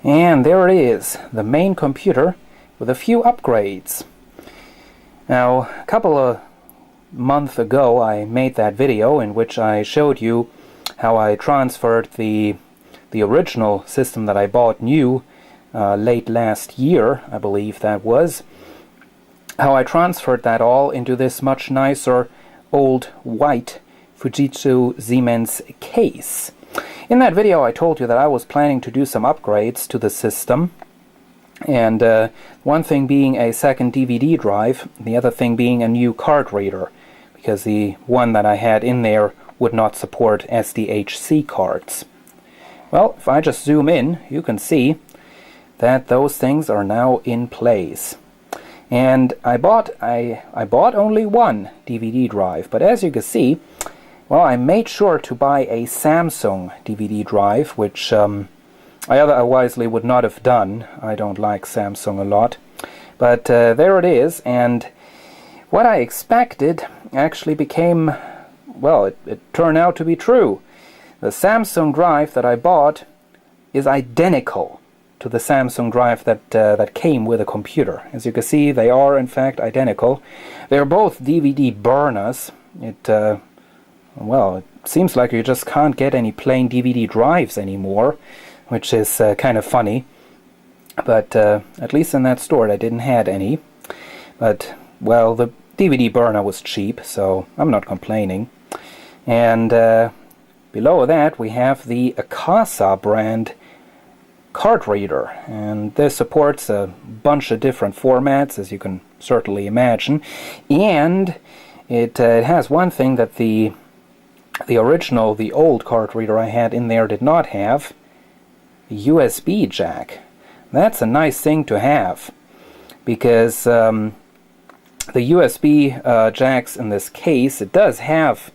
And there it is, the main computer with a few upgrades. Now, a couple of months ago I made that video in which I showed you how I transferred the original system that I bought new late last year, I believe that was, how I transferred that all into this much nicer old white Fujitsu Siemens case. In that video I told you that I was planning to do some upgrades to the system, and one thing being a second DVD drive, the other thing being a new card reader, because the one that I had in there would not support SDHC cards. Well, if I just zoom in, you can see that those things are now in place. And I bought only one DVD drive, but as you can see, well, I made sure to buy a Samsung DVD drive, which I otherwise would not have done. I don't like Samsung a lot. But there it is, and what I expected actually became, well, it turned out to be true. The Samsung drive that I bought is identical to the Samsung drive that came with a computer. As you can see, they are in fact identical. They're both DVD burners. Well, it seems like you just can't get any plain DVD drives anymore, which is kind of funny. But at least in that store they didn't have any. But, well, the DVD burner was cheap, so I'm not complaining. And below that we have the Akasa brand card reader, and this supports a bunch of different formats, as you can certainly imagine. And it has one thing that the original, the old card reader I had in there did not have: a USB jack. That's a nice thing to have, because the USB jacks in this case, it does have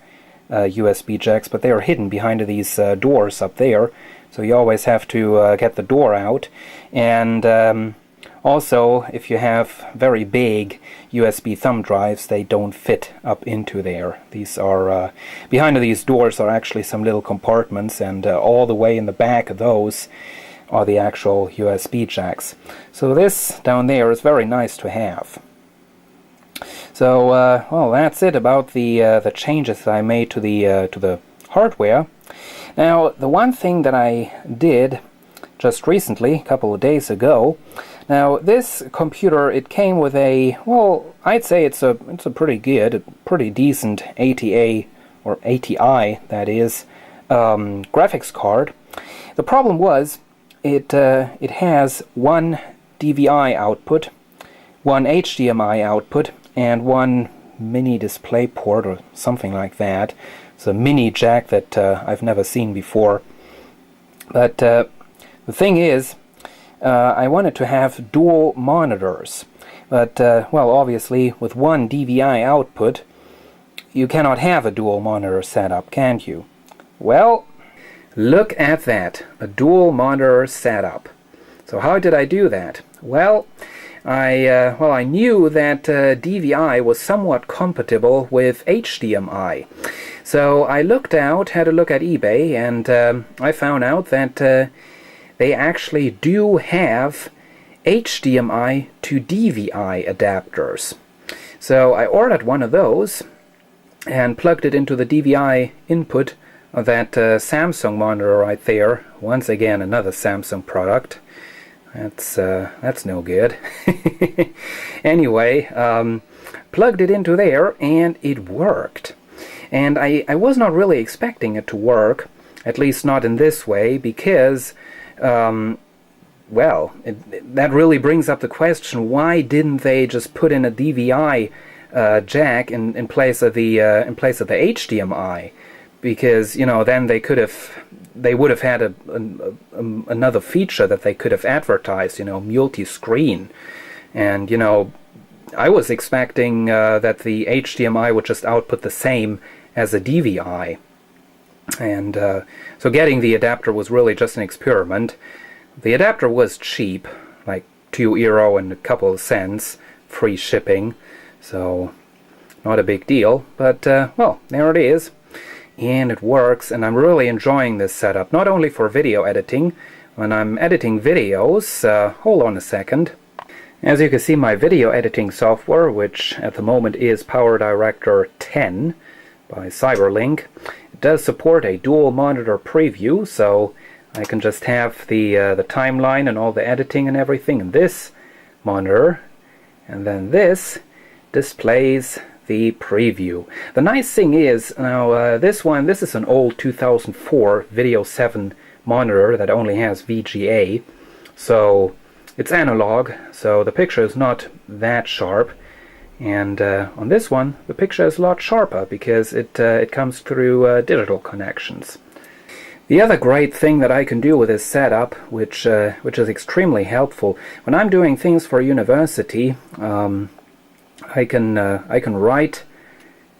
USB jacks, but they are hidden behind these doors up there, so you always have to get the door out. And also, if you have very big USB thumb drives, they don't fit up into there. These are behind these doors are actually some little compartments, and all the way in the back of those are the actual USB jacks. So this down there is very nice to have. So well, that's it about the changes that I made to the hardware. Now, the one thing that I did just recently, a couple of days ago. Now, this computer, it came with a, well, I'd say it's a pretty good, pretty decent ATA, or ATI, that is, graphics card. The problem was, it has one DVI output, one HDMI output, and one mini display port, or something like that. It's a mini jack that I've never seen before. But the thing is, I wanted to have dual monitors. But, well, obviously, with one DVI output, you cannot have a dual monitor setup, can you? Well, look at that, a dual monitor setup. So how did I do that? Well, I knew that DVI was somewhat compatible with HDMI. So I had a look at eBay, and I found out that they actually do have HDMI to DVI adapters. So I ordered one of those and plugged it into the DVI input of that Samsung monitor right there. Once again, another Samsung product. That's no good. Anyway, plugged it into there, and it worked. And I was not really expecting it to work, at least not in this way, because well, that really brings up the question: why didn't they just put in a DVI jack in place of the HDMI? Because, you know, then they would have had another feature that they could have advertised, you know, multi-screen. And, you know, I was expecting that the HDMI would just output the same as a DVI. And so getting the adapter was really just an experiment. The adapter was cheap, like €2 and a couple of cents, free shipping, so not a big deal. But, well, there it is. And it works, and I'm really enjoying this setup, not only for video editing, when I'm editing videos. Hold on a second. As you can see, my video editing software, which at the moment is PowerDirector 10 by Cyberlink, it does support a dual monitor preview, so I can just have the timeline and all the editing and everything in this monitor, and then this displays the preview. The nice thing is, now this is an old 2004 Video 7 monitor that only has VGA, so it's analog, so the picture is not that sharp, and on this one the picture is a lot sharper because it comes through digital connections. The other great thing that I can do with this setup, which is extremely helpful when I'm doing things for university, I can write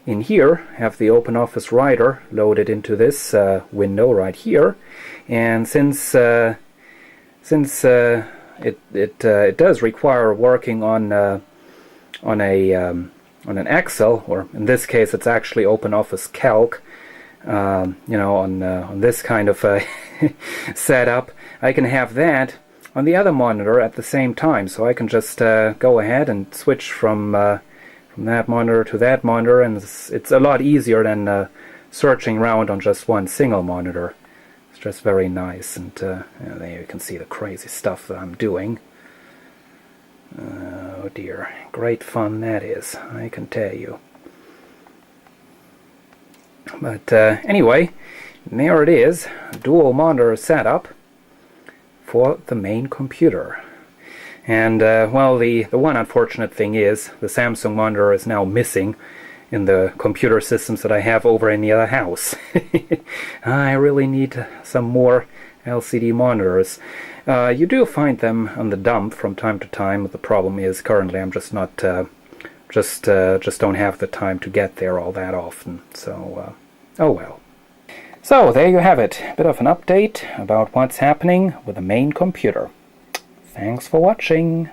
in here, have the OpenOffice Writer loaded into this window right here, and since it does require working on an Excel, or in this case it's actually OpenOffice Calc, on this kind of setup, I can have that on the other monitor at the same time, so I can just go ahead and switch from that monitor to that monitor, and it's a lot easier than searching around on just one single monitor. It's just very nice, and there you can see the crazy stuff that I'm doing. Oh dear, great fun that is, I can tell you. But anyway, there it is, dual monitor setup for the main computer. And well, the one unfortunate thing is the Samsung monitor is now missing in the computer systems that I have over in the other house. I really need some more LCD monitors. You do find them on the dump from time to time, but the problem is currently I'm just not just don't have the time to get there all that often. So oh well. So there you have it, a bit of an update about what's happening with the main computer. Thanks for watching.